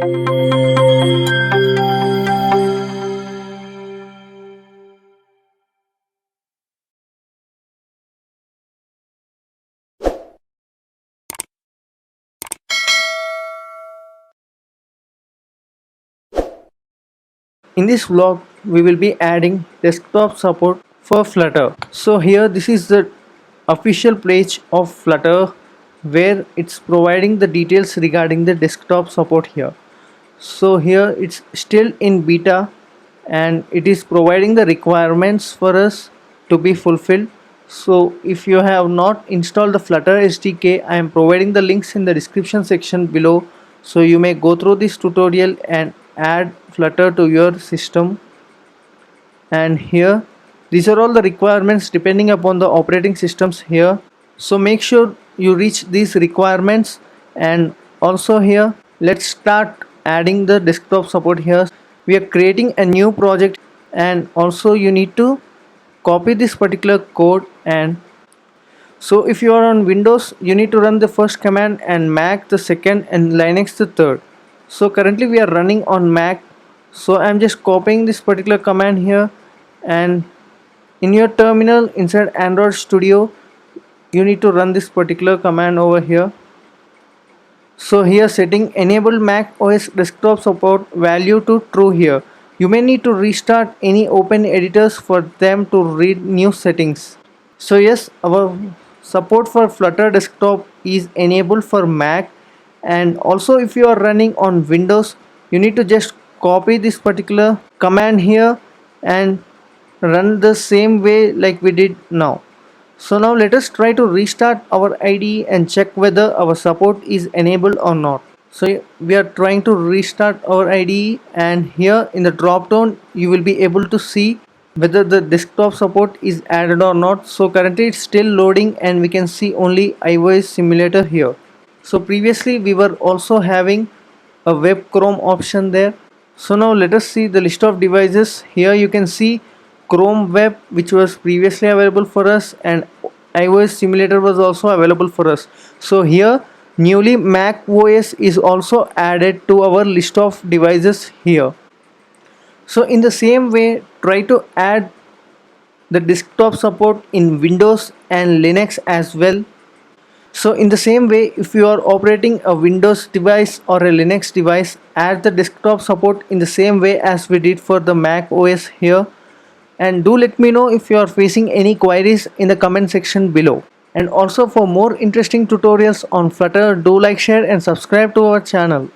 In this vlog, we will be adding desktop support for Flutter. So here this is the official page of Flutter where it's providing the details regarding the desktop support here. So here it's still in beta and it is providing the requirements for us to be fulfilled. So if you have not installed the Flutter SDK, I am providing the links in the description section below, so you may go through this tutorial and add Flutter to your system. And here these are all the requirements depending upon the operating systems here, so make sure you reach these requirements. And also here, let's start adding the desktop support here. We are creating a new project, and also you need to copy this particular code. And so if you are on Windows, you need to run the first command, and Mac the second, and Linux the third. So currently we are running on Mac, so I'm just copying this particular command here. And in your terminal inside Android Studio, you need to run this particular command over here. So here, setting enable Mac OS desktop support value to true here. You may need to restart any open editors for them to read new settings. So yes, our support for Flutter desktop is enabled for Mac, and also if you are running on Windows, you need to just copy this particular command here and run the same way like we did now. So now let us try to restart our IDE and check whether our support is enabled or not. So we are trying to restart our IDE, and here in the drop down you will be able to see whether the desktop support is added or not. So currently it's still loading and we can see only iOS simulator here. So previously we were also having a web Chrome option there. So now let us see the list of devices. Here you can see Chrome web, which was previously available for us, and iOS simulator was also available for us. So here newly Mac OS is also added to our list of devices here. So in the same way, try to add the desktop support in Windows and Linux as well. So in the same way, if you are operating a Windows device or a Linux device, add the desktop support in the same way as we did for the Mac OS here. And do let me know if you are facing any queries in the comment section below. And also, for more interesting tutorials on Flutter, do like, share and subscribe to our channel.